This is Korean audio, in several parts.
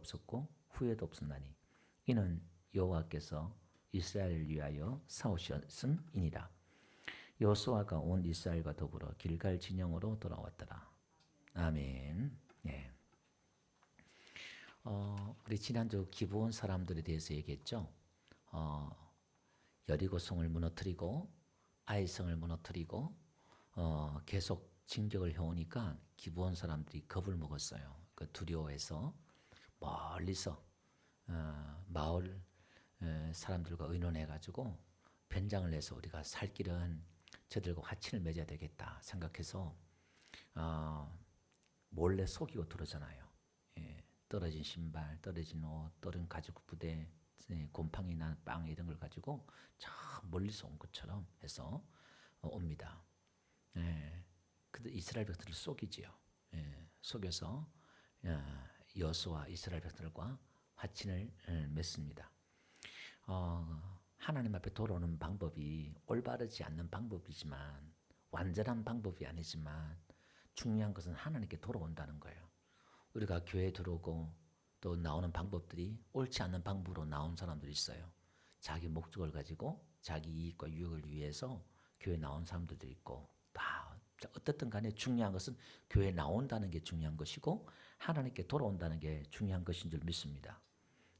없었고 후회도 없었나니 이는 여호와께서 이스라엘을 위하여 싸우셨음이니라. 여호수아가 온 이스라엘과 더불어 길갈 진영으로 돌아왔더라. 아멘. 예. 우리 지난주 기브온 사람들에 대해서 얘기했죠. 여리고성을 무너뜨리고 아이성을 무너뜨리고 계속 진격을 해오니까 기브온 사람들이 겁을 먹었어요. 그 두려워해서 멀리서 마을 사람들과 의논해가지고 변장을 해서 우리가 살 길은 저들과 화친을 맺어야 되겠다 생각해서 몰래 속이고 들어오잖아요. 예, 떨어진 신발, 떨어진 옷, 떨어진 가죽 부대, 곰팡이나 빵 이런 걸 가지고 저 멀리서 온 것처럼 해서 옵니다. 예, 근데 이스라엘 백성들을 속이지요. 예, 속여서 여호수아 이스라엘 백성들과 화친을 맺습니다. 하나님 앞에 돌아오는 방법이 올바르지 않는 방법이지만 완전한 방법이 아니지만 중요한 것은 하나님께 돌아온다는 거예요. 우리가 교회에 들어오고 또 나오는 방법들이 옳지 않는 방법으로 나온 사람들이 있어요. 자기 목적을 가지고 자기 이익과 유익을 위해서 교회에 나온 사람들도 있고 다 어떻든 간에 중요한 것은 교회에 나온다는 게 중요한 것이고 하나님께 돌아온다는 게 중요한 것인 줄 믿습니다.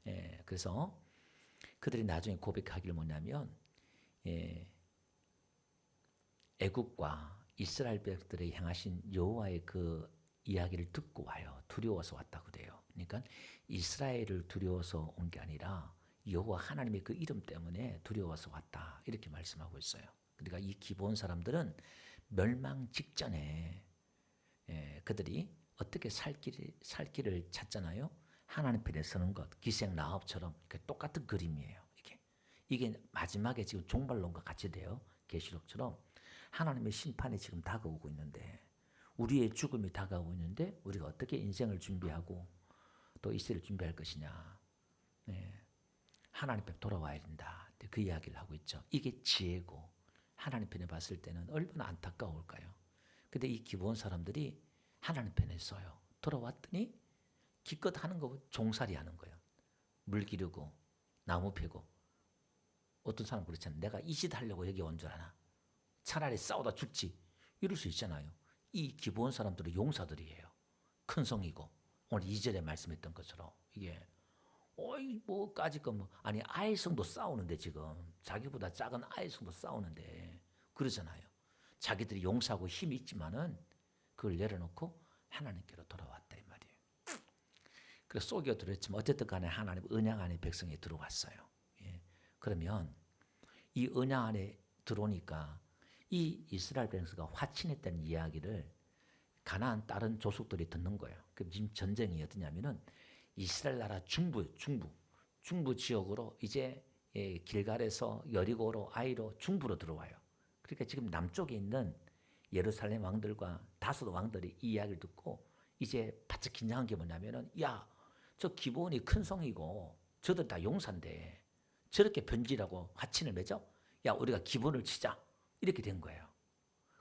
예, 그래서 그들이 나중에 고백하기를 뭐냐면 애국과 이스라엘 백성들이 향하신 여호와의 그 이야기를 듣고 와요. 두려워서 왔다 그래요. 그러니까 이스라엘을 두려워서 온 게 아니라 여호와 하나님의 그 이름 때문에 두려워서 왔다 이렇게 말씀하고 있어요. 그러니까 이 기브온 사람들은 멸망 직전에 그들이 어떻게 살 길을 찾잖아요. 하나님 편에 서는 것, 기생 라합처럼 똑같은 그림이에요. 이게 마지막에 지금 종말론과 같이 돼요. 계시록처럼 하나님의 심판이 지금 다가오고 있는데 우리의 죽음이 다가오고 있는데 우리가 어떻게 인생을 준비하고 또 이 시대를 준비할 것이냐. 하나님 편에 돌아와야 된다. 그 이야기를 하고 있죠. 이게 지혜고 하나님 편에 봤을 때는 얼마나 안타까울까요. 근데 이 기브온 사람들이 하나님 편에 서요. 돌아왔더니 기껏 하는 거 종살이 하는 거예요. 물 기르고 나무 패고. 어떤 사람 그렇잖아요. 내가 이 짓 하려고 여기 온 줄 아나. 차라리 싸우다 죽지. 이럴 수 있잖아요. 이 기브온 사람들은 용사들이에요. 큰 성이고 오늘 2절에 말씀했던 것처럼 이게 뭐까짓 거 아니 아이성도 싸우는데 지금 자기보다 작은 아이성도 싸우는데 그러잖아요. 자기들이 용사하고 힘이 있지만은 그걸 내려놓고 하나님께로 돌아왔다 이 말이에요. 그래서 속여 들었지만 어쨌든 간에 하나님 언약 안에 백성이 들어왔어요. 예. 그러면 이 언약 안에 들어오니까 이 이스라엘 백성과 화친했다는 이야기를 가나안 다른 조속들이 듣는 거예요. 그럼 지금 전쟁이 어떠냐면은 이스라엘 나라 중부 지역으로 이제 길갈에서 여리고로 아이로 중부로 들어와요. 그러니까 지금 남쪽에 있는 예루살렘 왕들과 다섯 왕들이 이 이야기를 듣고 이제 바짝 긴장한 게 뭐냐면은 야, 저 기브온이 큰 성이고 저들 다 용사인데 저렇게 변질하고 화친을 맺어? 야, 우리가 기브온을 치자. 이렇게 된 거예요.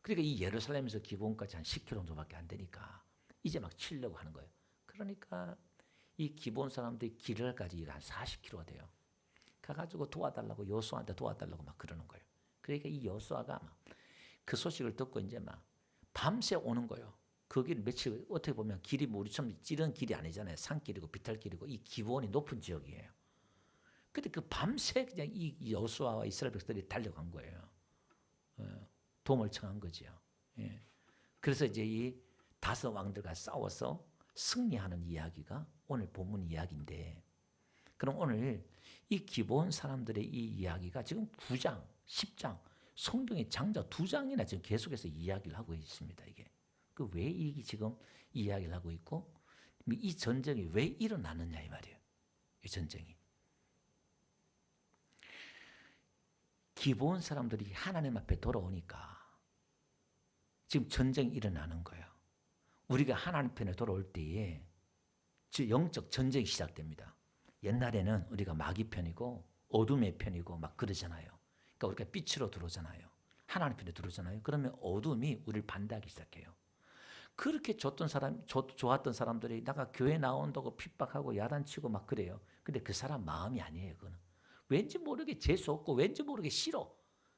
그러니까 이 예루살렘에서 기브온까지 한 10km 정도밖에 안 되니까 이제 막 치려고 하는 거예요. 그러니까 이 기브온 사람들이 길갈까지 한 40km가 돼요. 가가지고 도와달라고 여호수아한테 도와달라고 막 그러는 거예요. 그러니까 이 여호수아가 막 그 소식을 듣고 이제 막 밤새 오는 거예요. 그 길 며칠 어떻게 보면 길이 뭐 우리처럼 이런 길이 아니잖아요. 산길이고 비탈길이고 이 기브온이 높은 지역이에요. 근데 그 밤새 그냥 이 여호수아와 이스라엘 백성들이 달려간 거예요. 도움을 청한 거죠. 예. 그래서 이제 이 다섯 왕들과 싸워서 승리하는 이야기가 오늘 본문 이야기인데, 그럼 오늘 이 기브온 사람들의 이 이야기가 지금 9장, 10장, 성경의 장자 2장이나 지금 계속해서 이야기를 하고 있습니다. 이게 왜 이 지금 이야기를 하고 있고 이 전쟁이 왜 일어나느냐 이 말이에요. 이 전쟁이 기브온 사람들이 하나님 앞에 돌아오니까 지금 전쟁이 일어나는 거예요. 우리가 하나님 편에 돌아올 때에 영적 전쟁이 시작됩니다. 옛날에는 우리가 마귀 편이고 어둠의 편이고 막 그러잖아요. 그러니까 우리가 빛으로 들어오잖아요. 하나님 편에 들어오잖아요. 그러면 어둠이 우리를 반대하기 시작해요. 그렇게 좋았던 사람들이 내가 교회 나온다고 핍박하고 야단치고 막 그래요. 근데 그 사람 마음이 아니에요. 그거는 왠지 모르게 재수 없고 왠지 모르게 싫어.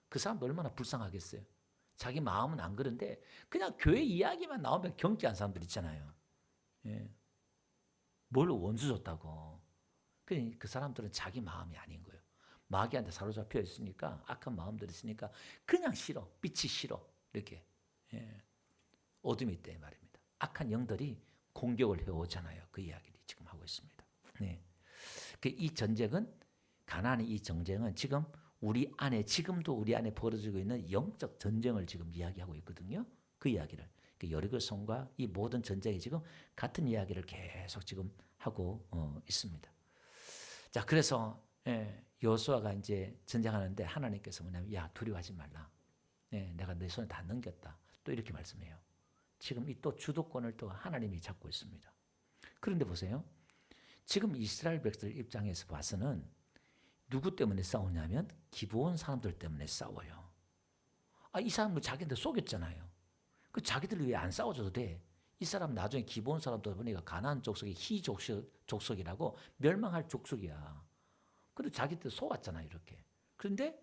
그 사람 얼마나 불쌍하겠어요. 자기 마음은 안 그런데 그냥 교회 이야기만 나오면 경계한 사람들 있잖아요. 예. 뭘 원수 줬다고. 그 사람들은 자기 마음이 아닌 거예요. 마귀한테 사로잡혀 있으니까 악한 마음들이 있으니까 그냥 싫어. 빛이 싫어. 이렇게. 예. 어둠이 있대 말입니다. 악한 영들이 공격을 해오잖아요. 그 이야기를 지금 하고 있습니다. 네. 이 전쟁은 가나안의 이 전쟁은 지금 지금도 우리 안에 벌어지고 있는 영적 전쟁을 지금 이야기하고 있거든요. 그 이야기를. 여리고성과 이 모든 전쟁이 지금 같은 이야기를 계속 지금 하고 있습니다. 자, 그래서 여호수아가 이제 전쟁하는데 하나님께서 뭐냐면 야 두려워하지 말라. 내가 내 손에 다 넘겼다. 또 이렇게 말씀해요. 지금 이 또 주도권을 또 하나님이 잡고 있습니다. 그런데 보세요. 지금 이스라엘 백성들 입장에서 봐서는 누구 때문에 싸우냐면 기브온 사람들 때문에 싸워요. 이 사람들 자기들 속였잖아요. 그 자기들 왜 안 싸워줘도 돼? 이 사람 나중에 기브온 사람들 보니까 가나안 족속이 히 족속이라고 멸망할 족속이야. 근데 자기들 속았잖아요, 이렇게. 그런데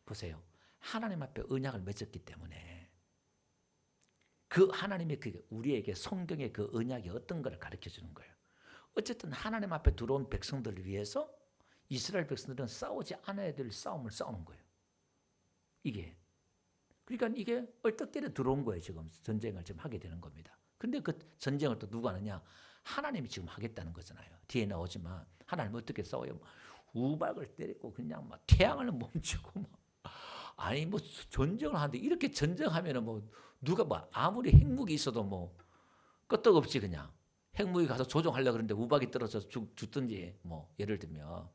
보세요. 하나님 앞에 언약을 맺었기 때문에 그 하나님의 우리에게 성경의 그 언약이 어떤 걸 가르쳐 주는 거예요. 어쨌든 하나님 앞에 들어온 백성들을 위해서 이스라엘 백성들은 싸우지 않아야 될 싸움을 싸우는 거예요. 그러니까 이게 얼떨결에 들어온 거예요. 지금 전쟁을 지금 하게 되는 겁니다. 근데 그 전쟁을 또 누가 하느냐? 하나님이 지금 하겠다는 거잖아요. 뒤에 나오지만 하나님 어떻게 싸워요? 우박을 때리고 그냥 막 태양을 멈추고 뭐 전쟁을 하는데 이렇게 전쟁하면은 뭐 누가 아무리 핵무기 있어도 뭐 끄떡없이 그냥 핵무기 가서 조종하려고 그러는데 우박이 떨어져 죽든지 뭐 예를 들면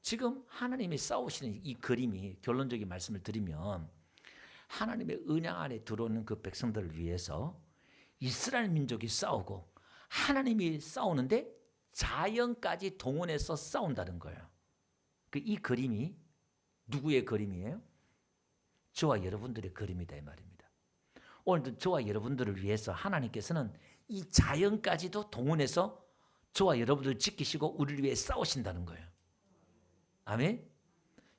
지금 하나님이 싸우시는 이 그림이 결론적인 말씀을 드리면 하나님의 언약 안에 들어오는 그 백성들을 위해서 이스라엘 민족이 싸우고 하나님이 싸우는데 자연까지 동원해서 싸운다는 거예요. 이 그림이 누구의 그림이에요? 저와 여러분들의 그림이다 이 말입니다. 오늘도 저와 여러분들을 위해서 하나님께서는 이 자연까지도 동원해서 저와 여러분들을 지키시고 우리를 위해 싸우신다는 거예요. 아멘?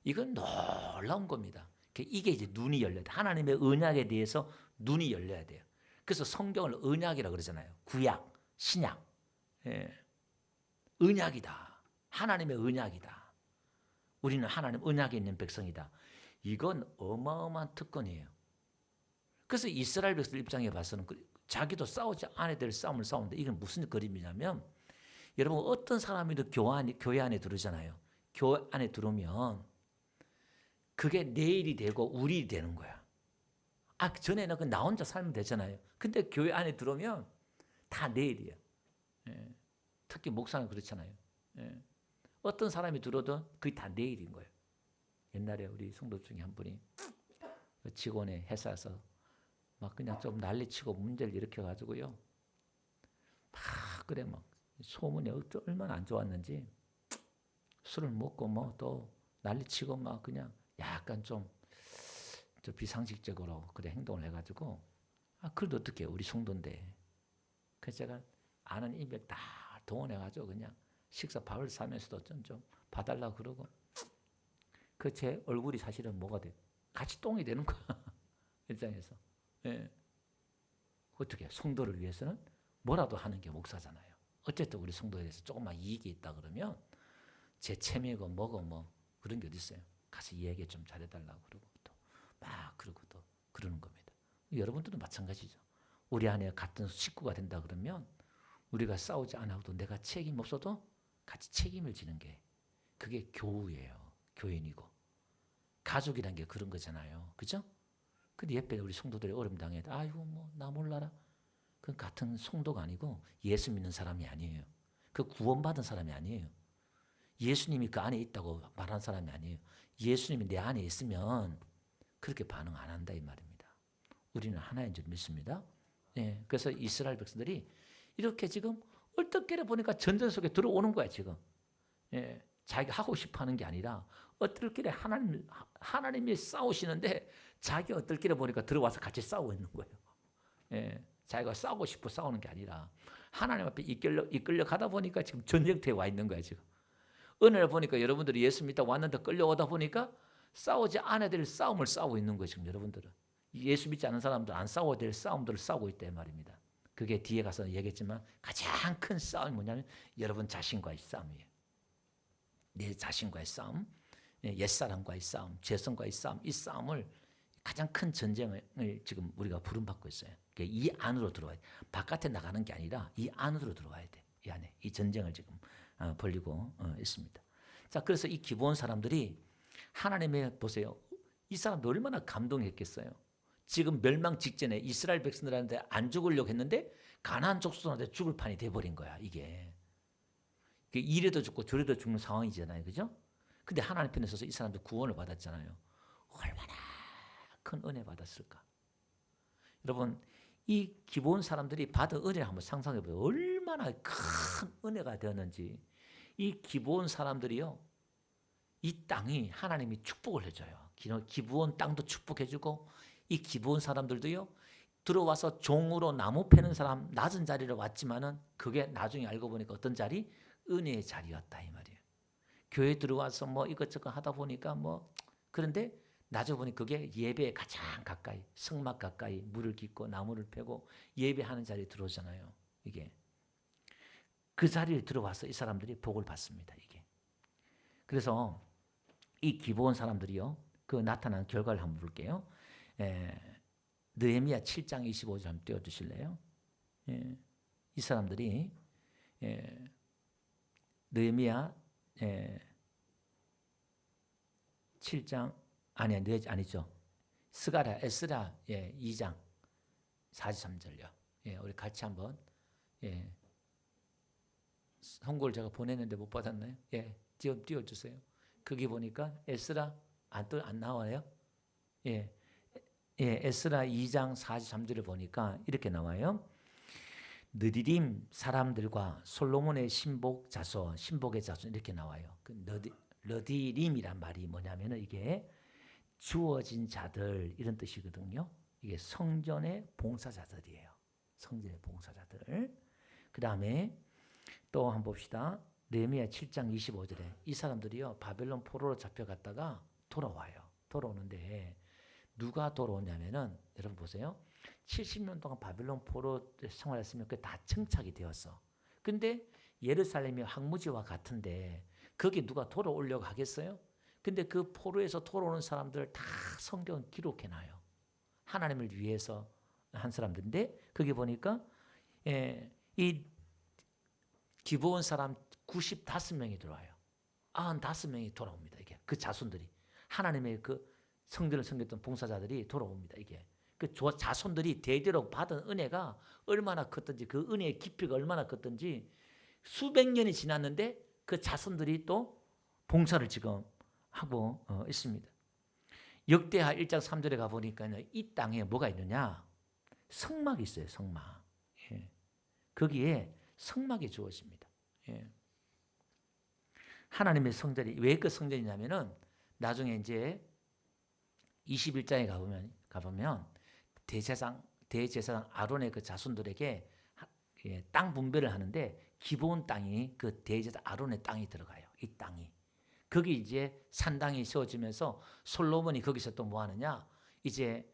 이건 놀라운 겁니다. 이게 이제 눈이 열려야 돼. 하나님의 언약에 대해서 눈이 열려야 돼요. 그래서 성경을 언약이라고 그러잖아요. 구약, 신약. 언약이다. 하나님의 언약이다. 우리는 하나님 언약에 있는 백성이다. 이건 어마어마한 특권이에요. 그래서 이스라엘 백성들 입장에 봐서는 자기도 싸우지 않아야 될 싸움을 싸우는데 이건 무슨 그림이냐면 여러분 어떤 사람이도 교회 안에 들어오잖아요. 교회 안에 들어오면 그게 내일이 되고 우리 되는 거야. 전에는 나 혼자 살면 되잖아요. 근데 교회 안에 들어오면 다 내일이야. 특히 목사는 그렇잖아요. 어떤 사람이 들어도 그게 다 내일인 거예요. 옛날에 우리 성도 중에 한 분이 직원의 회사에서 막 그냥 좀 난리치고 문제를 일으켜가지고요. 그래 막 소문이 얼마나 안 좋았는지 술을 먹고 또 난리치고 막 그냥 약간 좀 비상식적으로 그래 행동을 해가지고 그래도 어떻게 우리 성도인데 그래서 제가 아는 인맥 다 동원해가지고 그냥 식사 밥을 사면서도 좀 봐달라고 그러고 제 얼굴이 사실은 뭐가 돼? 같이 똥이 되는 거야. 일장에서. 어떻게 성도를 위해서는 뭐라도 하는 게 목사잖아요. 어쨌든 우리 성도에 대해서 조금만 이익이 있다 그러면 제 체면이고 뭐고 그런 게 어디 있어요. 가서 이야기 좀 잘해달라고 그러고 그러고 또 그러는 겁니다. 여러분들도 마찬가지죠. 우리 안에 같은 식구가 된다 그러면 우리가 싸우지 않아도 내가 책임 없어도 같이 책임을 지는 게 그게 교우예요. 교인이고 가족이란 게 그런 거잖아요. 그죠? 근데 옆에 우리 성도들이 어려움 당해 아이고 나 몰라라. 그건 같은 성도가 아니고 예수 믿는 사람이 아니에요. 그 구원받은 사람이 아니에요. 예수님이 그 안에 있다고 말하는 사람이 아니에요. 예수님이 내 안에 있으면 그렇게 반응 안 한다 이 말입니다. 우리는 하나인 줄 믿습니다. 그래서 이스라엘 백성들이 이렇게 지금 얼떨결에 보니까 전쟁 속에 들어오는 거야 지금. 자기가 하고 싶어하는 게 아니라 얼떨결에 하나님이 싸우시는데 자기 얼떨결에 보니까 들어와서 같이 싸우고 있는 거예요. 자기가 싸우고 싶어 싸우는 게 아니라 하나님 앞에 이끌려 가다 보니까 지금 전쟁터에 와 있는 거야 지금. 은혜를 보니까 여러분들이 예수 믿다 왔는데 끌려오다 보니까 싸우지 않아야 될 싸움을 싸우고 있는 거예요 지금 여러분들은. 예수 믿지 않은 사람들 안 싸워야 될 싸움들을 싸우고 있다 말입니다. 그게 뒤에 가서 얘기했지만 가장 큰 싸움이 뭐냐면 여러분 자신과의 싸움이에요. 내 자신과의 싸움, 옛사람과의 싸움, 죄성과의 싸움, 이 싸움을 가장 큰 전쟁을 지금 우리가 부름받고 있어요. 이 안으로 들어와야 돼. 바깥에 나가는 게 아니라 이 안으로 들어와야 돼. 이 안에 이 전쟁을 지금 벌리고 있습니다. 자, 그래서 이 기브온 사람들이 하나님의 보세요. 이 사람들 얼마나 감동했겠어요. 지금 멸망 직전에 이스라엘 백성들한테 안 죽으려고 했는데 가나안 족속한테 죽을 판이 돼버린 거야. 이게 이래도 죽고 저래도 죽는 상황이잖아요. 그죠? 근데 하나님 편에 서서 이 사람들 구원을 받았잖아요. 얼마나 큰 은혜 받았을까. 여러분 이 기브온 사람들이 받은 은혜를 한번 상상해 보세요. 얼마나 큰 은혜가 되었는지. 이 기브온 사람들이요. 이 땅이 하나님이 축복을 해줘요. 기브온 땅도 축복해주고 이 기브온 사람들도요. 들어와서 종으로 나무 패는 사람 낮은 자리로 왔지만은 그게 나중에 알고 보니까 어떤 자리? 은혜의 자리였다 이 말이에요. 교회 들어와서 뭐 이것저것 하다 보니까 뭐 그런데 나중에 보니 그게 예배에 가장 가까이 성막 가까이 물을 깃고 나무를 패고 예배하는 자리에 들어오잖아요. 이게 그 자리에 들어와서 이 사람들이 복을 받습니다. 이게 그래서 이 기브온 사람들이요. 그 나타난 결과를 한번 볼게요. 느헤미야 7장 25절 한번 띄워주실래요? 이 사람들이 느헤미야 7장 아니죠. 에스라 2장 43절요. 우리 같이 한번 선고를 제가 보냈는데 못 받았나요? 띄워주세요. 거기 보니까 에스라 안 나와요? 에스라 2장 43절을 보니까 이렇게 나와요. 느디림 사람들과 솔로몬의 신복의 자손 이렇게 나와요. 그 느디림이란 말이 뭐냐면은 이게 주어진 자들 이런 뜻이거든요. 이게 성전의 봉사자들이에요. 성전의 봉사자들. 그 다음에 또 한번 봅시다. 느헤미야 7장 25절에 이 사람들이요 바벨론 포로로 잡혀갔다가 돌아와요. 돌아오는데 누가 돌아오냐면은 여러분 보세요. 70년 동안 바벨론 포로 생활했으면 그게 다 정착이 되었어. 근데 예루살렘이 황무지와 같은데 거기 누가 돌아오려고 하겠어요? 근데 그 포로에서 돌아오는 사람들 다 성경은 기록해놔요. 하나님을 위해서 한 사람들인데 거기 보니까 이 기브온 사람 95명이 들어와요. 95명이 돌아옵니다. 이게 그 자손들이 하나님의 그 성전을 섬겼던 봉사자들이 돌아옵니다. 이게 그 자손들이 대대로 받은 은혜가 얼마나 컸던지 그 은혜의 깊이가 얼마나 컸던지 수백 년이 지났는데 그 자손들이 또 봉사를 지금 하고 있습니다. 역대하 1장 3절에 가보니까 이 땅에 뭐가 있느냐? 성막이 있어요. 성막. 거기에 성막이 주어집니다. 하나님의 성전이 왜 그 성전이냐면은 나중에 이제 21장에 가보면 대제사장 아론의 그 자손들에게 땅 분배를 하는데 기브온 땅이 그 대제사장 아론의 땅이 들어가요. 이 땅이. 거기 이제 산당이 세워지면서 솔로몬이 거기서 또 뭐 하느냐? 이제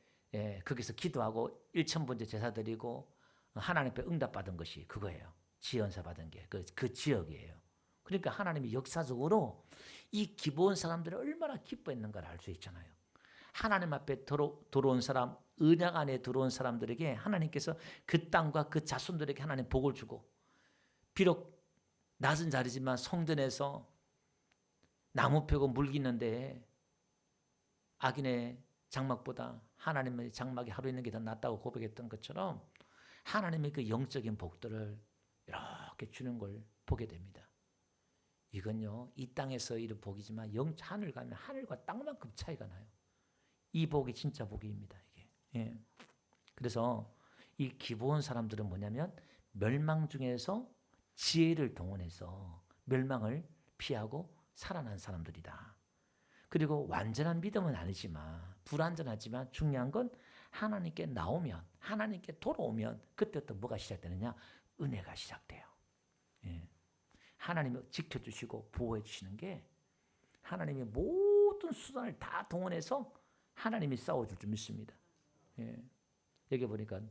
거기서 기도하고 1,000번째 제사 드리고 하나님 앞에 응답받은 것이 그거예요. 지연사 받은 게 그 지역이에요. 그러니까 하나님이 역사적으로 이 기브온 사람들이 얼마나 기뻐했는가를 알 수 있잖아요. 하나님 앞에 들어온 사람, 언약 안에 들어온 사람들에게 하나님께서 그 땅과 그 자손들에게 하나님 복을 주고 비록 낮은 자리지만 성전에서 나무 펴고 물 깃는데 악인의 장막보다 하나님의 장막이 하루 있는 게 더 낫다고 고백했던 것처럼 하나님의 그 영적인 복들을 이렇게 주는 걸 보게 됩니다. 이건요 이 땅에서 이런 복이지만 하늘 가면 하늘과 땅만큼 차이가 나요. 이 복이 진짜 복입니다. 이게. 그래서 이 기브온 사람들은 뭐냐면 멸망 중에서 지혜를 동원해서 멸망을 피하고 살아난 사람들이다. 그리고 완전한 믿음은 아니지만 불완전하지만 중요한 건 하나님께 나오면, 하나님께 돌아오면 그때부터 뭐가 시작되느냐? 은혜가 시작돼요. 예. 하나님이 지켜주시고 보호해 주시는 게 하나님이 모든 수단을 다 동원해서 하나님이 싸워줄 줄 믿습니다. 예. 여기 보니까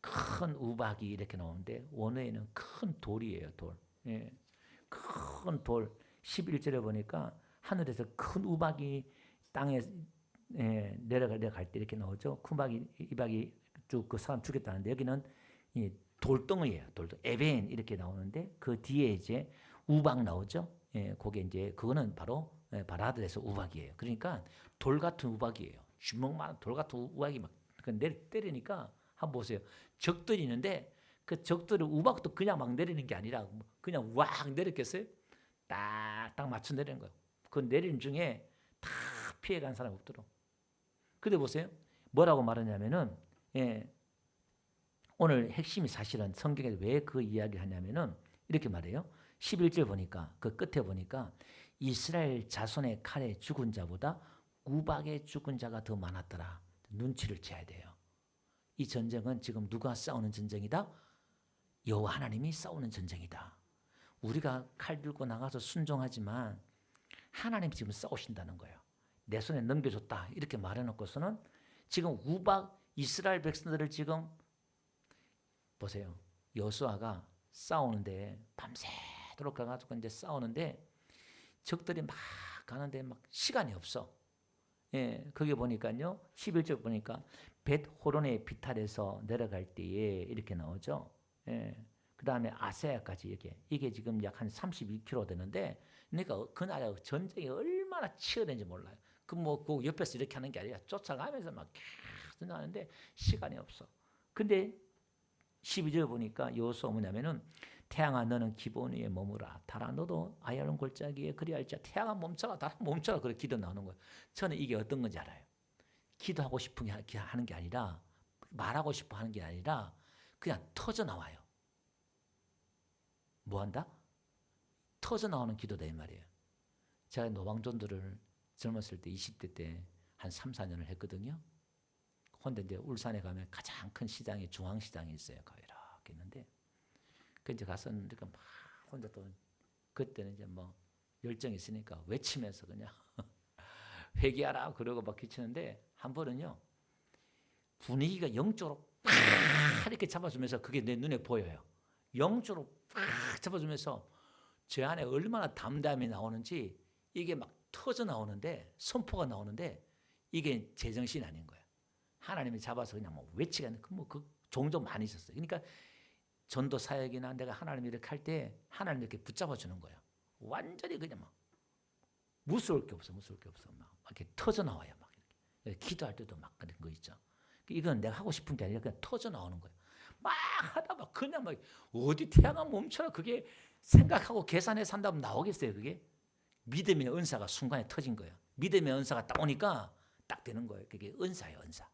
큰 우박이 이렇게 나오는데 원어에는 큰 돌이에요. 돌. 예. 큰 돌. 11절에 보니까 하늘에서 큰 우박이 땅에 내려갈 때 이렇게 나오죠. 큰 이박이 쭉 그 사람 죽였다는데 여기는 이 돌덩이에요. 돌덩이. 에벤 이렇게 나오는데 그 뒤에 이제 우박 나오죠. 예, 그게 이제 그거는 바로 바라드에서 우박이에요. 그러니까 돌 같은 우박이에요. 주먹만 돌 같은 우박이 막 때리니까 한번 보세요. 적들이 있는데 그 적들을 우박도 그냥 막 내리는 게 아니라 그냥 왁 내렸겠어요? 딱 맞춰 내리는 거예요. 그 내리는 중에 다 피해간 사람이 없도록. 근데 보세요. 뭐라고 말하냐면은 오늘 핵심이 사실은 성경에 왜 그 이야기를 하냐면은 이렇게 말해요. 11절 보니까 그 끝에 보니까 이스라엘 자손의 칼에 죽은 자보다 우박에 죽은 자가 더 많았더라. 눈치를 채야 돼요. 이 전쟁은 지금 누가 싸우는 전쟁이다? 여호와 하나님이 싸우는 전쟁이다. 우리가 칼 들고 나가서 순종하지만 하나님이 지금 싸우신다는 거예요. 내 손에 넘겨줬다 이렇게 말해놓고서는 지금 우박 이스라엘 백성들을 지금 보세요. 여호수아가 싸우는데 밤새도록 가가지고 이제 싸우는데 적들이 막 가는데 막 시간이 없어. 예, 거기 보니까요. 11절 보니까 벳 호론의 비탈에서 내려갈 때에 이렇게 나오죠. 예. 그 다음에 아세아까지 이게 지금 약 한 32km 되는데, 그러니까 그 나라 전쟁이 얼마나 치열한지 몰라요. 그 옆에서 이렇게 하는 게 아니라 쫓아가면서 막 계속 하는데 시간이 없어. 근데 12절 보니까 여호수아 뭐냐면은 태양아 너는 기본 위에 머무라. 달아 너도 아야론 골짜기에 그리할지라. 태양아 멈춰라. 달아 멈춰라. 그렇게 기도 나오는 거예요. 저는 이게 어떤 건지 알아요. 기도하고 싶은 게 하는 게 아니라 말하고 싶어 하는 게 아니라 그냥 터져 나와요. 뭐 한다? 터져 나오는 기도다 이 말이에요. 제가 노방전도를 젊었을 때 20대 때 한 3, 4년을 했거든요. 근데 이제 울산에 가면 가장 큰 시장이 중앙시장이 있어요. 이렇게 있는데 그 이제 갔었는데 막 혼자 또 그때는 이제 뭐 열정이 있으니까 외치면서 그냥 회개하라 그러고 막 기치는데 한 번은요 분위기가 영적으로 팍 이렇게 잡아주면서 그게 내 눈에 보여요. 영적으로 팍 잡아주면서 제 안에 얼마나 담담이 나오는지 이게 막 터져 나오는데 선포가 나오는데 이게 제정신이 아닌 거예요. 하나님이 잡아서 그냥 뭐 외치가 그 종종 많이 있었어요. 그러니까 전도 사역이나 내가 하나님 이렇게 할 때 하나님 이렇게 붙잡아 주는 거예요. 완전히 그냥 막 무서울 게 없어. 막 이렇게 터져 나와요. 막 이렇게 기도할 때도 막 그런 거 있죠. 이건 내가 하고 싶은 게 아니라 그냥 터져 나오는 거예요. 막 하다 막 그냥 막 어디 태양아 멈춰라 그게 생각하고 계산해 산다면 나오겠어요. 그게 믿음의 은사가 순간에 터진 거예요. 믿음의 은사가 딱 오니까 딱 되는 거예요. 그게 은사예요. 은사.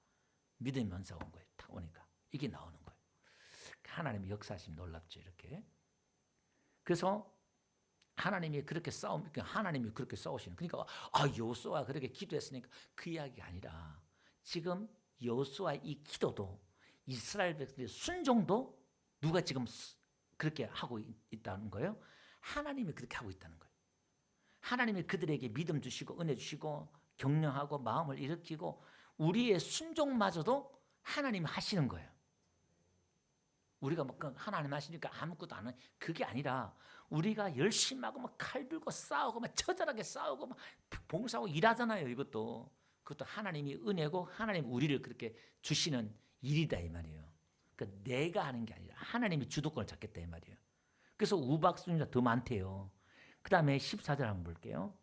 믿음의 은사가 온 거예요. 딱 오니까 이게 나오는 거예요. 하나님의 역사하심 놀랍죠. 이렇게. 그래서 하나님이 그렇게 하나님이 그렇게 싸우시는. 그러니까 여호수아가 그렇게 기도했으니까 그 이야기가 아니라 지금 여호수아의 이 기도도 이스라엘 백성들의 순종도 누가 지금 그렇게 하고 있다는 거예요? 하나님이 그렇게 하고 있다는 거예요. 하나님이 그들에게 믿음 주시고 은혜 주시고 격려하고 마음을 일으키고 우리의 순종마저도 하나님이 하시는 거예요. 우리가 막 하나님 하시니까 아무것도 안 해. 그게 아니라 우리가 열심히 하고 막 칼 들고 싸우고 막 처절하게 싸우고 막 봉사하고 일하잖아요. 그것도 하나님이 은혜고 하나님 우리를 그렇게 주시는 일이다 이 말이에요. 그러니까 내가 하는 게 아니라 하나님이 주도권을 잡겠다 이 말이에요. 그래서 우박순위가 더 많대요. 그 다음에 14절 한번 볼게요.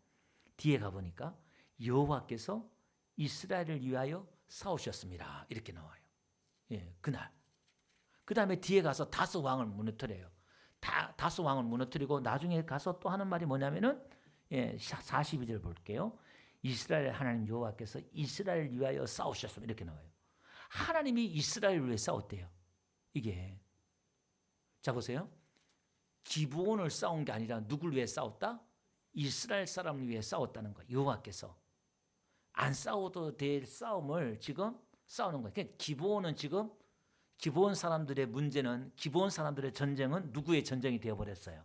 뒤에 가보니까 여호와께서 이스라엘을 위하여 싸우셨습니다. 이렇게 나와요. 예, 그날. 그 다음에 뒤에 가서 다스 왕을 무너뜨려요. 다스 왕을 무너뜨리고 나중에 가서 또 하는 말이 뭐냐면은 42절 볼게요. 이스라엘 하나님 여호와께서 이스라엘을 위하여 싸우셨습니다. 이렇게 나와요. 하나님이 이스라엘을 위해 싸웠대요. 이게. 자 보세요. 기브온을 싸운 게 아니라 누굴 위해 싸웠다? 이스라엘 사람을 위해 싸웠다는 거예요. 여호와께서. 안 싸워도 될 싸움을 지금 싸우는 거예요. 그러니까 기브온은 지금 기브온 사람들의 문제는 기브온 사람들의 전쟁은 누구의 전쟁이 되어버렸어요?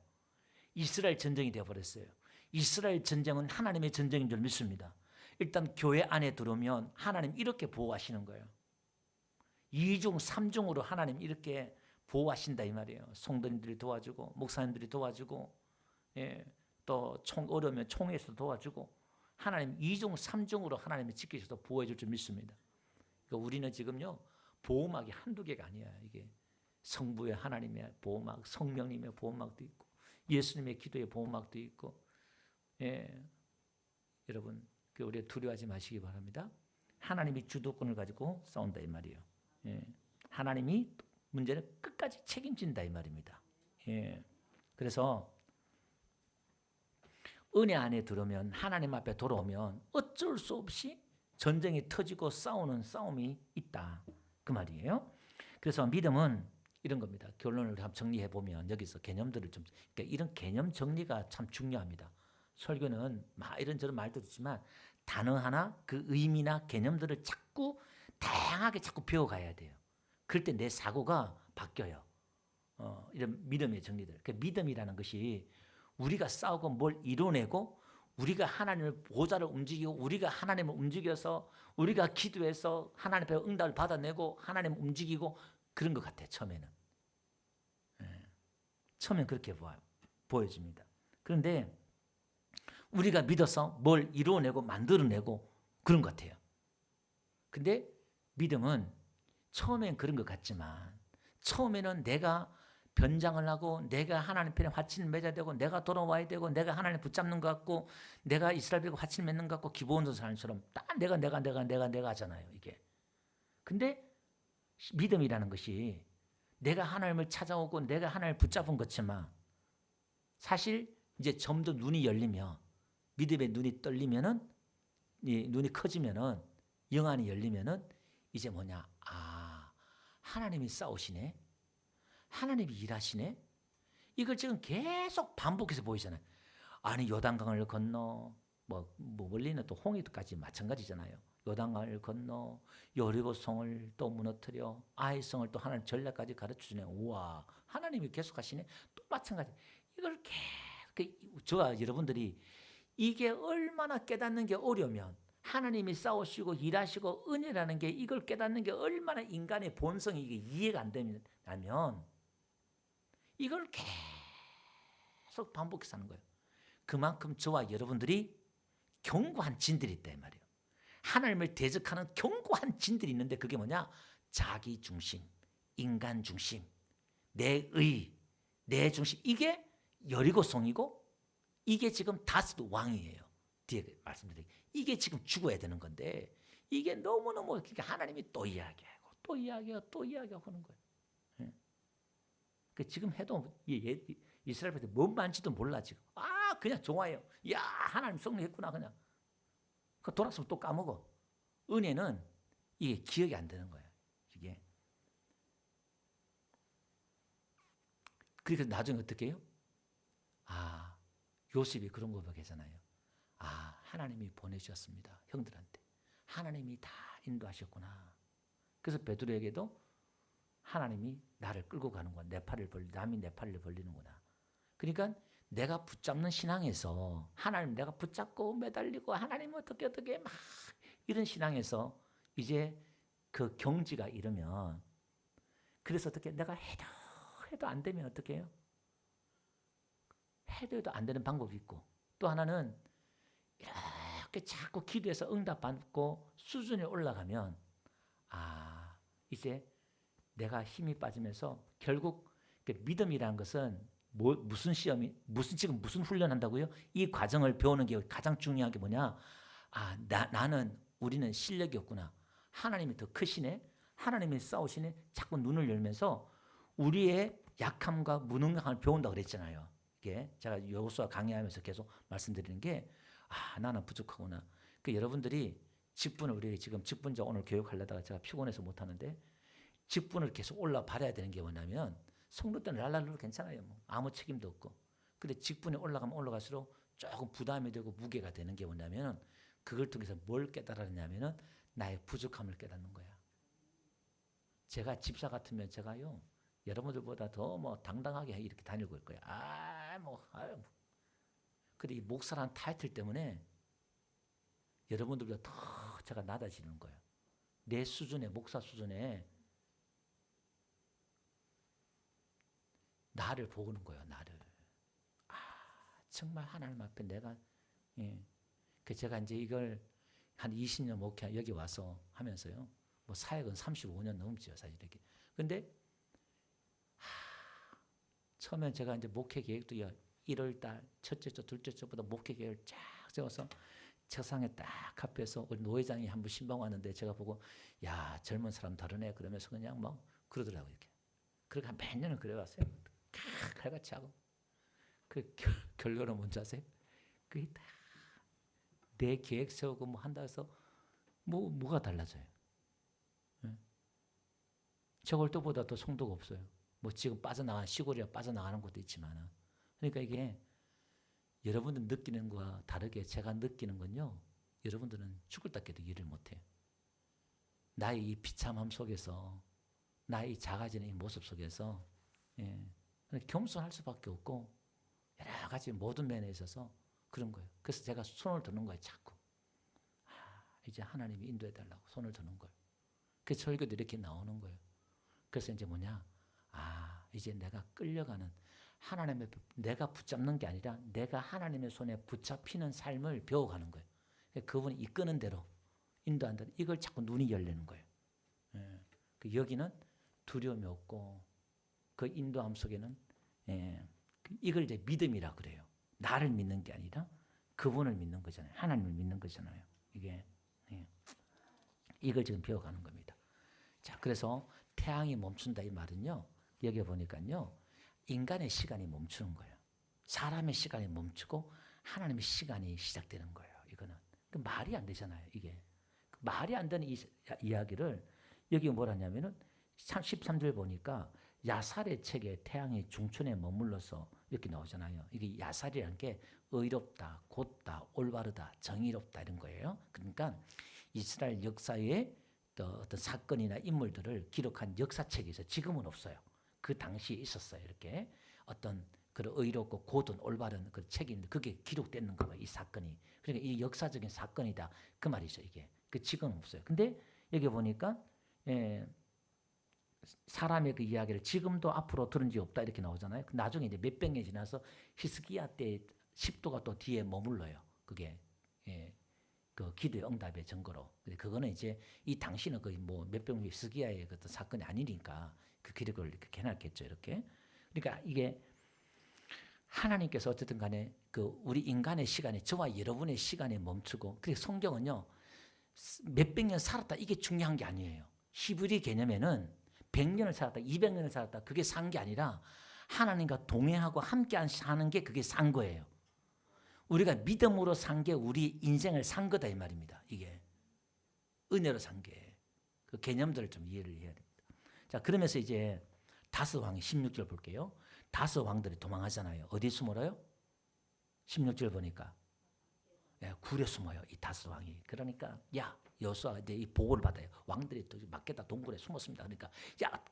이스라엘 전쟁이 되어버렸어요. 이스라엘 전쟁은 하나님의 전쟁인 줄 믿습니다. 일단 교회 안에 들어오면 하나님 이렇게 보호하시는 거예요. 2중 3중으로 하나님 이렇게 보호하신다 이 말이에요. 성도님들이 도와주고 목사님들이 도와주고 또 어려우면 총회에서 도와주고 하나님 2중 3중으로 하나님이 지키셔서 보호해 줄 줄 믿습니다. 그러니까 우리는 지금요 보호막이 한두 개가 아니야. 이게 성부의 하나님의 보호막, 성령님의 보호막도 있고 예수님의 기도의 보호막도 있고 여러분 우리 두려워하지 마시기 바랍니다. 하나님이 주도권을 가지고 싸운다 이 말이에요. 하나님이 문제를 끝까지 책임진다 이 말입니다. 그래서 은혜 안에 들어오면 하나님 앞에 돌아오면 어쩔 수 없이 전쟁이 터지고 싸우는 싸움이 있다 그 말이에요. 그래서 믿음은 이런 겁니다. 결론을 한번 정리해 보면 여기서 개념들을 좀 그러니까 이런 개념 정리가 참 중요합니다. 설교는 이런저런 말도 있지만 단어 하나 그 의미나 개념들을 자꾸 다양하게 자꾸 배워가야 돼요. 그럴 때 내 사고가 바뀌어요. 이런 믿음의 정리들. 그 믿음이라는 것이 우리가 싸우고 뭘 이뤄내고 우리가 하나님의 보좌를 움직이고 우리가 하나님을 움직여서 우리가 기도해서 하나님 앞에 응답을 받아내고 하나님을 움직이고 그런 것 같아요. 처음에는. 처음엔 그렇게 보여집니다. 그런데 우리가 믿어서 뭘 이루어내고 만들어내고 그런 것 같아요. 근데 믿음은 처음엔 그런 것 같지만 처음에는 내가 변장을 하고 내가 하나님 편에 화친을 맺어야 되고 내가 돌아와야 되고 내가 하나님 붙잡는 것 같고 내가 이스라엘과 화친을 맺는 것 같고 기브온 사람처럼 딱 내가 하잖아요. 이게. 근데 믿음이라는 것이 내가 하나님을 찾아오고 내가 하나님을 붙잡은 것지만 사실 이제 점점 눈이 열리면 믿음의 눈이 떨리면은 이 눈이 커지면은 영안이 열리면은 이제 뭐냐? 하나님이 싸우시네. 하나님이 일하시네. 이걸 지금 계속 반복해서 보이잖아요. 아니 요단강을 건너 뭐 멀리는 또 홍해까지 마찬가지잖아요. 요단강을 건너 여리고성을 또 무너뜨려 아이성을 또 하나님 전략까지 가르쳐주네. 우와 하나님이 계속하시네. 또 마찬가지. 이걸 계속 저와 여러분들이 이게 얼마나 깨닫는 게 어려우면 하나님이 싸우시고 일하시고 은혜라는 게 이걸 깨닫는 게 얼마나 인간의 본성이 이게 이해가 안 되면 이걸 계속 반복해서 하는 거예요. 그만큼 저와 여러분들이 견고한 진들이 있다 이 말이에요. 하나님을 대적하는 견고한 진들이 있는데 그게 뭐냐? 자기 중심, 인간 중심, 내 중심. 이게 여리고성이고 이게 지금 다스도 왕이에요. 뒤에 말씀드릴게요. 이게 지금 죽어야 되는 건데 이게 너무너무 그러니까 하나님이 또 이야기하고 또 이야기하고 또 이야기하고 하는 거예요. 그 지금 해도 이스라엘 백성들 뭔 말인지도 몰라 지금. 그냥 좋아해요. 야 하나님 성령했구나 그냥. 그 돌아서면 또 까먹어. 은혜는 이게 기억이 안 되는 거예요. 이게. 그래서 나중에 어떻게 해요? 요셉이 그런 거 보겠잖아요. 하나님이 보내주셨습니다. 형들한테. 하나님이 다 인도하셨구나. 그래서 베드로에게도 하나님이 나를 끌고 가는구나. 남이 내 팔을 벌리는구나. 그러니까 내가 붙잡는 신앙에서 하나님 내가 붙잡고 매달리고 하나님 어떻게 막 이런 신앙에서 이제 그 경지가 이르면 그래서 어떻게 내가 해도 안 되면 어떻게 해요? 해도 안 되는 방법이 있고 또 하나는 이렇게 자꾸 기도해서 응답받고 수준이 올라가면 이제 내가 힘이 빠지면서 결국 믿음이라는 것은 무슨 시험이 지금 무슨 훈련한다고요? 이 과정을 배우는 게 가장 중요한 게 뭐냐? 우리는 실력이 없구나. 하나님이 더 크시네. 하나님이 싸우시네. 자꾸 눈을 열면서 우리의 약함과 무능함을 배운다고 그랬잖아요. 이게 제가 여호수아 강의하면서 계속 말씀드리는 게 나는 부족하구나. 여러분들이 우리 지금 직분자 오늘 교육하려다가 제가 피곤해서 못 하는데 직분을 계속 올라발아야 되는 게 뭐냐면 성도 때는 랄랄로 괜찮아요. 아무 책임도 없고. 근데 직분이 올라가면 올라갈수록 조금 부담이 되고 무게가 되는 게 뭐냐면 그걸 통해서 뭘 깨달았냐면은 나의 부족함을 깨닫는 거야. 제가 집사 같으면 제가요 여러분들보다 더 뭐 당당하게 이렇게 다닐 거예요. 근데 이 목사라는 타이틀 때문에 여러분들보다 더 제가 낮아지는 거예요. 내 수준의 목사 수준에 나를 보는 거예요. 나를. 정말 하나님 앞에 내가 제가 이제 이걸 한 20년 목회 여기 와서 하면서요. 뭐 사역은 35년 넘지요, 사실 이렇게. 근데 처음엔 제가 이제 목회 계획도 1월 달 첫째 주, 둘째 주부터 목회 계획을 쫙 세워서 책상에 딱 앞에서 우리 노회장이 한 번 신방 왔는데 제가 보고 야 젊은 사람 다르네 그러면서 그냥 막 그러더라고요. 이렇게. 그렇게 한 몇 년을 그래왔어요. 칼같이 하고. 그 결론은 뭔지 아세요? 그게 다 내 계획 세우고 뭐 한다 해서 뭐가 달라져요? 네? 저걸 때보다 더 성도가 없어요. 뭐 지금 빠져나간 시골이라 빠져나가는 것도 있지만 그러니까 이게 여러분들 느끼는 것과 다르게 제가 느끼는 건요. 여러분들은 죽을 닦게도 일을 못해요. 나의 이 비참함 속에서 나의 이 작아지는 이 모습 속에서 겸손할 수밖에 없고 여러 가지 모든 면에 있어서 그런 거예요. 그래서 제가 손을 드는 거예요. 자꾸. 이제 하나님이 인도해달라고 손을 드는 거예요. 그 설교도 이렇게 나오는 거예요. 그래서 이제 뭐냐. 이제 내가 끌려가는 하나님의 내가 붙잡는 게 아니라 내가 하나님의 손에 붙잡히는 삶을 배워가는 거예요. 그분이 이끄는 대로 인도한 대로 이걸 자꾸 눈이 열리는 거예요. 여기는 두려움이 없고 그 인도함 속에는 이걸 이제 믿음이라 그래요. 나를 믿는 게 아니라 그분을 믿는 거잖아요. 하나님을 믿는 거잖아요. 이걸 지금 배워가는 겁니다. 자, 그래서 태양이 멈춘다 이 말은요. 여기 보니까요. 인간의 시간이 멈추는 거예요. 사람의 시간이 멈추고 하나님의 시간이 시작되는 거예요. 이거는 말이 안 되잖아요. 이게 말이 안 되는 이야기를 여기 뭐라냐면은 13절 보니까 야살의 책에 태양이 중천에 머물러서 이렇게 나오잖아요. 이게 야살이라는 게 의롭다, 곧다, 올바르다, 정의롭다 이런 거예요. 그러니까 이스라엘 역사의 어떤 사건이나 인물들을 기록한 역사책이 있어요. 지금은 없어요. 그 당시에 있었어요. 이렇게 어떤 그런 의롭고 곧은 올바른 그 책이 있는데 그게 기록되는 거예요. 이 사건이. 그러니까 이 역사적인 사건이다. 그 말이죠. 이게. 그 지금은 없어요. 근데 여기 보니까 사람의 그 이야기를 지금도 앞으로 들은 지 없다 이렇게 나오잖아요. 나중에 이제 몇백 년이 지나서 히스기야 때 10도가 또 뒤에 머물러요. 그게 그 기도의 응답의 증거로. 그거는 이제 이 당시는 거의 뭐 몇백 년 히스기야의 그 사건이 아니니까 그 기록을 이렇게 해놨겠죠. 이렇게. 그러니까 이게 하나님께서 어쨌든 간에 그 우리 인간의 시간에 저와 여러분의 시간에 멈추고 그래서 성경은요. 몇백 년 살았다 이게 중요한 게 아니에요. 히브리 개념에는 100년을 살았다, 200년을 살았다 그게 산 게 아니라 하나님과 동행하고 함께 사는 게 그게 산 거예요. 우리가 믿음으로 산 게 우리 인생을 산 거다 이 말입니다. 이게 은혜로 산 게 그 개념들을 좀 이해를 해야 됩니다. 자, 그러면서 이제 다섯 왕이 16절 볼게요. 다섯 왕들이 도망하잖아요. 어디 숨어요? 16절 보니까 굴에 숨어요. 이 다섯 왕이. 그러니까 여호수아가 이제 이 보고를 받아요. 왕들이 또 막겠다 동굴에 숨었습니다. 그러니까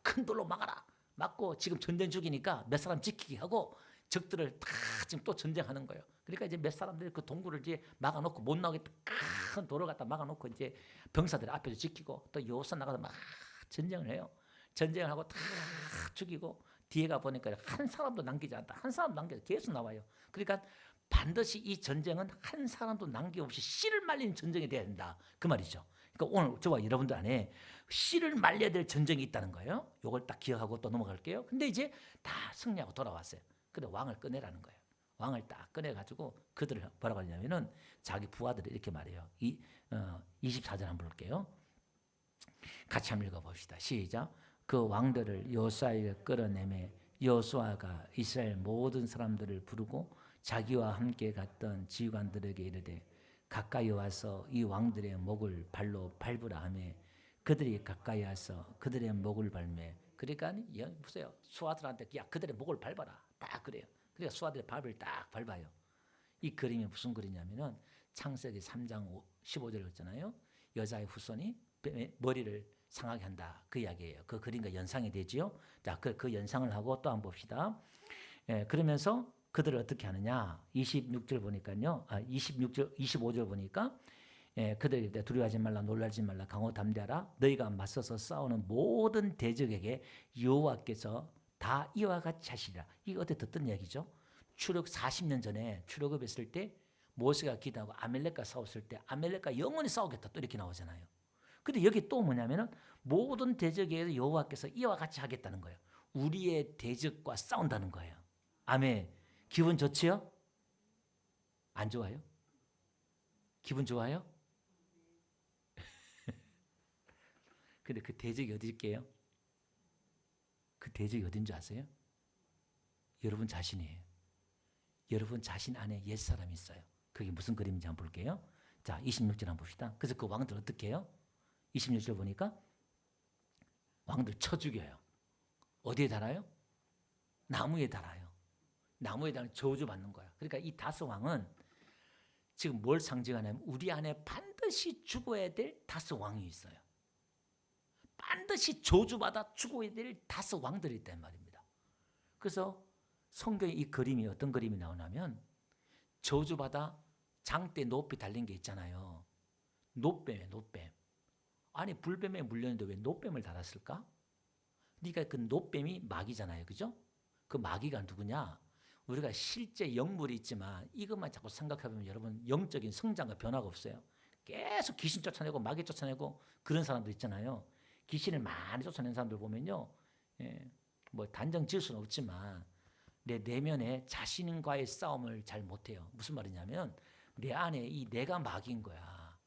큰 돌로 막아라. 막고 지금 전쟁 중이니까 몇 사람 지키게 하고 적들을 다 지금 또 전쟁하는 거예요. 그러니까 이제 몇 사람들이 그 동굴을 이제 막아놓고 못 나오게 큰 돌을 갖다 막아놓고 이제 병사들 앞에서 지키고 또 여호수아 나가서 막 전쟁을 해요. 전쟁을 하고 다 죽이고 뒤에 가 보니까 한 사람도 남기지 않다. 한 사람 남겨서 계속 나와요. 그러니까 반드시 이 전쟁은 한 사람도 남김없이 씨를 말리는 전쟁이 돼야 된다. 그 말이죠. 그러니까 오늘 저와 여러분들 안에 씨를 말려야 될 전쟁이 있다는 거예요. 이걸 딱 기억하고 또 넘어갈게요. 근데 이제 다 승리하고 돌아왔어요. 근데 왕을 꺼내라는 거예요. 왕을 딱 꺼내가지고 그들을 뭐라고 하냐면은 자기 부하들이 이렇게 말해요. 24절 한번 볼게요. 같이 한번 읽어봅시다. 시작. 그 왕들을 여호수아에게 끌어내매 여호수아가 이스라엘 모든 사람들을 부르고 자기와 함께 갔던 지휘관들에게 이르되 가까이 와서 이 왕들의 목을 발로 밟으라 하며 그들이 가까이 와서 그들의 목을 밟매 그러니까 보세요. 수하들한테 그들의 목을 밟아라. 딱 그래요. 그러니까 수하들의 발을 딱 밟아요. 이 그림이 무슨 그림이냐면은 창세기 3장 15절 있잖아요. 여자의 후손이 머리를 상하게 한다. 그 이야기예요. 그 그림과 연상이 되지요. 자, 그 연상을 하고 또 한번 봅시다. 그러면서 그들을 어떻게 하느냐? 26절 보니까요. 26절, 25절 보니까 그들에게 두려워하지 말라, 놀라지 말라, 강호 담대하라. 너희가 맞서서 싸우는 모든 대적에게 여호와께서 다 이와 같이 하시리라. 이거 어떻게 듣던 얘기죠? 출애굽 40년 전에 출애굽했을 때 모세가 기도하고 아멜렉과 싸웠을 때 아멜렉과 영원히 싸우겠다 또 이렇게 나오잖아요. 근데 여기 또 뭐냐면은 모든 대적에게 여호와께서 이와 같이 하겠다는 거예요. 우리의 대적과 싸운다는 거예요. 아멘. 기분 좋지요? 안 좋아요? 기분 좋아요? 근데 그 대적이 어딜게요? 그 대적이 어딘 줄 아세요? 여러분 자신이에요. 여러분 자신 안에 옛사람이 있어요. 그게 무슨 그림인지 한번 볼게요. 자, 26절 한번 봅시다. 그래서 그 왕들 어떻게 해요? 26절 보니까 왕들 쳐 죽여요. 어디에 달아요? 나무에 달아요. 나무에 달면 저주받는 거야. 그러니까 이 다스 왕은 지금 뭘 상징하냐면 우리 안에 반드시 죽어야 될 다스 왕이 있어요. 반드시 저주받아 죽어야 될 다스 왕들이 있단 말입니다. 그래서 성경에 이 그림이 어떤 그림이 나오냐면 저주받아 장대 높이 달린 게 있잖아요. 노뱀이에요. 노뱀. 아니 불뱀에 물렸는데 왜 노뱀을 달았을까? 그러니까 그 노뱀이 마귀잖아요. 그죠? 그 마귀가 누구냐? 우리가 실제 영물이 있지만 이것만 자꾸 생각해보면 여러분 영적인 성장과 변화가 없어요. 계속 귀신 쫓아내고 마귀 쫓아내고 그런 사람들 있잖아요. 귀신을 많이 쫓아낸 사람들 보면요. 뭐 단정 지을 수는 없지만 내 내면에 자신과의 싸움을 잘 못해요. 무슨 말이냐면 내 안에 이 내가 마귀인 거야.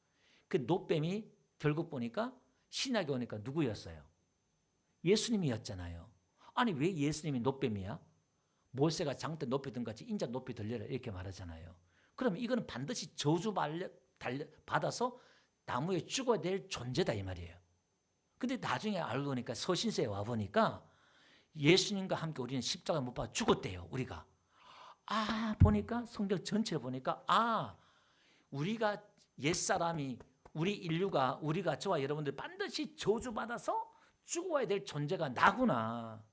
그 노뱀이 결국 보니까 신약에 오니까 누구였어요? 예수님이었잖아요. 아니 왜 예수님이 노뱀이야? 모세가 장대 높이 든 같이 인자 높이 들려라 이렇게 말하잖아요. 그러면 이거는 반드시 저주 받아서 나무에 죽어야 될 존재다 이 말이에요. 근데 나중에 알고 보니까 서신서에 와보니까 예수님과 함께 우리는 십자가 못 박아 죽었대요. 우리가. 보니까 성경 전체를 보니까 우리가 옛사람이 우리 인류가 우리가 저와 여러분들 반드시 저주받아서 죽어야 될 존재가 나구나.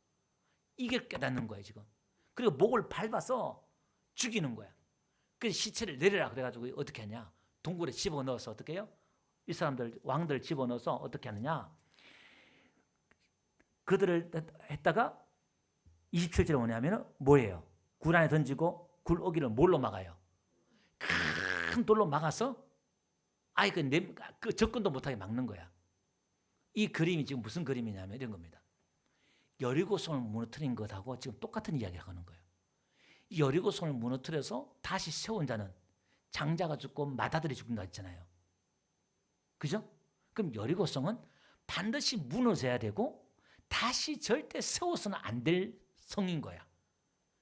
이게 깨닫는 거예요 지금. 그리고 목을 밟아서 죽이는 거야. 그 시체를 내려라 그래가지고 어떻게 하냐. 동굴에 집어넣어서 어떻게 해요? 이 사람들 왕들 집어넣어서 어떻게 하느냐. 그들을 했다가 27절에 뭐냐면 뭐예요? 굴 안에 던지고 굴 오기를 뭘로 막아요? 큰 돌로 막아서 그 접근도 못하게 막는 거야. 이 그림이 지금 무슨 그림이냐면 이런 겁니다. 여리고성을 무너뜨린 것하고 지금 똑같은 이야기를 하는 거예요. 여리고성을 무너뜨려서 다시 세운 자는 장자가 죽고 맏아들이 죽는다 했잖아요. 그죠? 그럼 여리고성은 반드시 무너져야 되고 다시 절대 세워서는 안 될 성인 거야.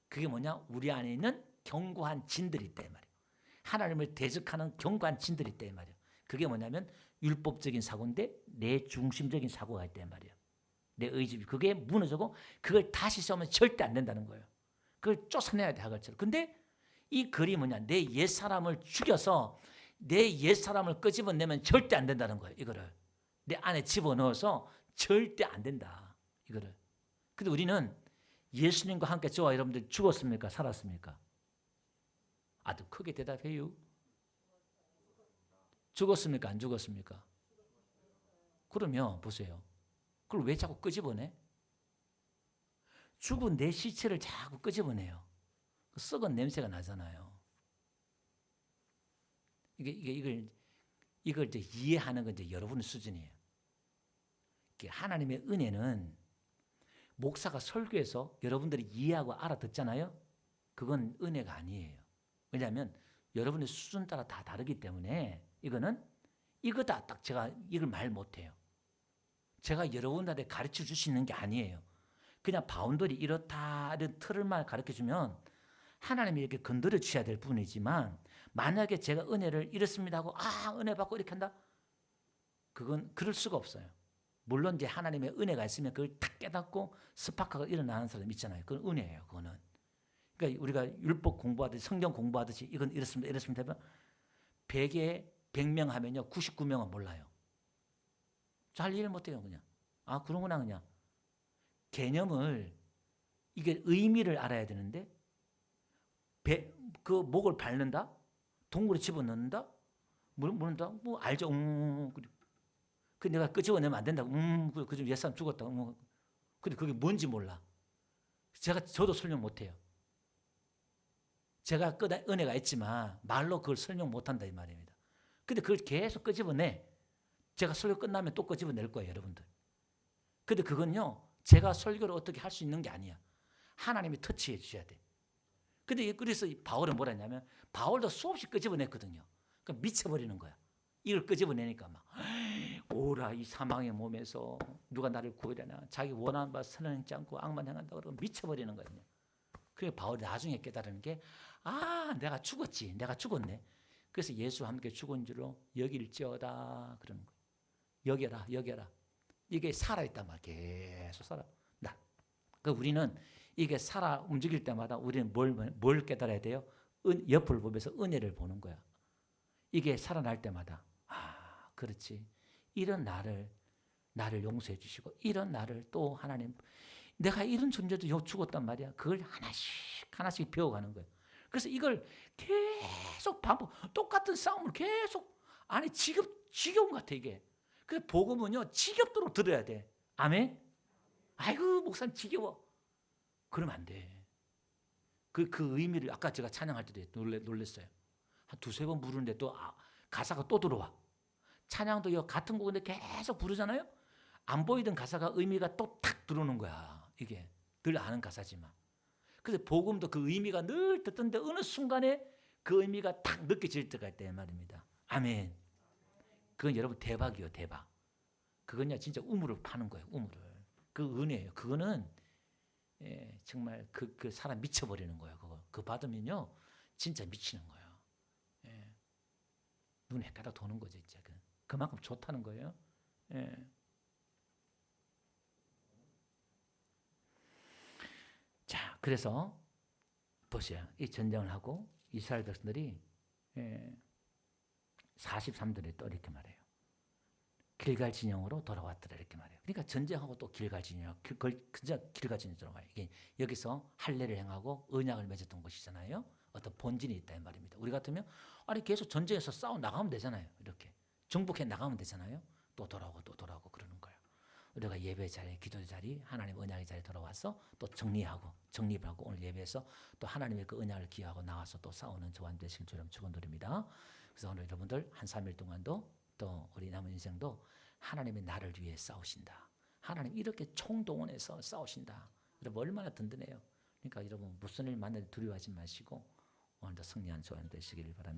그게 뭐냐? 우리 안에 있는 견고한 진들이 있다 이 말이에요. 하나님을 대적하는 견고한 진들이 있다 이 말이에요. 그게 뭐냐면 율법적인 사고인데 내 중심적인 사고가 있다 이 말이에요. 내 의지, 그게 무너지고 그걸 다시 세우면 절대 안 된다는 거예요. 그걸 쫓아내야 돼 하갈처럼. 근데 이 글이 뭐냐? 내 옛사람을 죽여서 내 옛사람을 끄집어내면 절대 안 된다는 거예요. 이거를 내 안에 집어넣어서 절대 안 된다. 이거를. 근데 우리는 예수님과 함께 저와 여러분들 죽었습니까? 살았습니까? 아주 크게 대답해요. 죽었습니까? 안 죽었습니까? 그러면 보세요. 그걸 왜 자꾸 끄집어내? 죽은 내 시체를 자꾸 끄집어내요. 썩은 냄새가 나잖아요. 이걸 이제 이해하는 건 이제 여러분의 수준이에요. 하나님의 은혜는 목사가 설교해서 여러분들이 이해하고 알아듣잖아요. 그건 은혜가 아니에요. 왜냐하면 여러분의 수준 따라 다 다르기 때문에 이거는 이거다 딱 제가 이걸 말 못해요. 제가 여러분들한테 가르쳐 줄 수 있는 게 아니에요. 그냥 바운더리 이렇다 이런 틀을만 가르쳐주면 하나님이 이렇게 건드려 주셔야 될 부분이지만 만약에 제가 은혜를 이렇습니다 하고 은혜 받고 이렇게 한다? 그건 그럴 수가 없어요. 물론 이제 하나님의 은혜가 있으면 그걸 탁 깨닫고 스파크가 일어나는 사람 있잖아요. 그건 은혜예요. 그거는. 그러니까 우리가 율법 공부하듯이 성경 공부하듯이 이건 이렇습니다. 이렇습니다. 하면 100명 하면요. 99명은 몰라요. 잘 이해를 못해요. 그냥 아 그런구나. 그냥 개념을 이게 의미를 알아야 되는데 그 목을 밟는다, 동굴에 집어넣는다, 물는다, 뭐 알죠. 그 내가 끄집어내면 안 된다고. 그좀 옛사람 죽었다. 근데 그게 뭔지 몰라. 저도 설명 못해요. 제가 은혜가 있지만 말로 그걸 설명 못한다 이 말입니다. 근데 그걸 계속 끄집어내. 제가 설교 끝나면 또 끄집어낼 거예요, 여러분들. 근데 그건요, 제가 설교를 어떻게 할 수 있는 게 아니야. 하나님이 터치해 주셔야 돼. 근데 그래서 바울은 뭐라 했냐면, 바울도 수없이 끄집어냈거든요. 그러니까 미쳐버리는 거야. 이걸 끄집어내니까 막, 오라, 이 사망의 몸에서 누가 나를 구해려나, 자기 원하는 바 선행치 않고 악만 행한다고 그러고 미쳐버리는 거예요. 그래서 바울이 나중에 깨달은 게, 내가 죽었지. 내가 죽었네. 그래서 예수와 함께 죽은 줄로 여길지어다. 그러는 거예요. 여겨라, 여겨라. 이게 살아있단 말이야. 계속 살아. 우리는 이게 살아 움직일 때마다 우리는 뭘 깨달아야 돼요? 옆을 보면서 은혜를 보는 거야. 이게 살아날 때마다, 그렇지. 이런 나를 용서해 주시고, 이런 나를 또 하나님, 내가 이런 존재도 죽었단 말이야. 그걸 하나씩 배워가는 거예요. 그래서 이걸 계속 반복, 똑같은 싸움을 계속, 지겨운 것 같아, 이게. 그 복음은요, 지겹도록 들어야 돼. 아멘? 아이고, 목사님 지겨워. 그러면 안 돼. 그 의미를 아까 제가 찬양할 때도 놀랬어요. 한 두세 번 부르는데 또 가사가 또 들어와. 찬양도 같은 곡인데 계속 부르잖아요. 안 보이던 가사가 의미가 또 탁 들어오는 거야. 이게 늘 아는 가사지만. 그래서 복음도 그 의미가 늘 듣던데 어느 순간에 그 의미가 탁 느껴질 때가 있다 말입니다. 아멘. 그건 여러분 대박이요, 대박. 그건요 진짜 우물을 파는 거예요, 우물을. 그 은혜예요. 그거는 정말 그 사람 미쳐버리는 거예요. 그거 받으면요 진짜 미치는 거예요. 눈에 헷갈려 도는 거죠, 진짜. 그만큼 좋다는 거예요. 자, 그래서 보세요. 이 전쟁을 하고 이스라엘 백성들이 43절에 또 이렇게 말해요. 길갈 진영으로 돌아왔더라 이렇게 말해요. 그러니까 전쟁하고 또 길갈 진영, 길갈 진영 들어가요. 이게 여기서 할례를 행하고 언약을 맺었던 곳이잖아요. 어떤 본질이 있다 이 말입니다. 우리 같으면 계속 전쟁에서 싸워 나가면 되잖아요. 이렇게 정복해 나가면 되잖아요. 또 돌아오고 그러는 거예요. 우리가 예배 자리, 기도 자리, 하나님 언약의 자리에 돌아와서 또 정립하고 오늘 예배에서 또 하나님의 그 언약을 기하고 나와서 또 싸우는 저와 되시길 주님 축원드립니다. 그래서 오늘 여러분들 한 3일 동안도 또 우리 남은 인생도 하나님의 나를 위해 싸우신다. 하나님 이렇게 총동원해서 싸우신다. 여러분 얼마나 든든해요. 그러니까 여러분 무슨 일 만나도 두려워하지 마시고 오늘도 승리한 저와 되시길 바랍니다.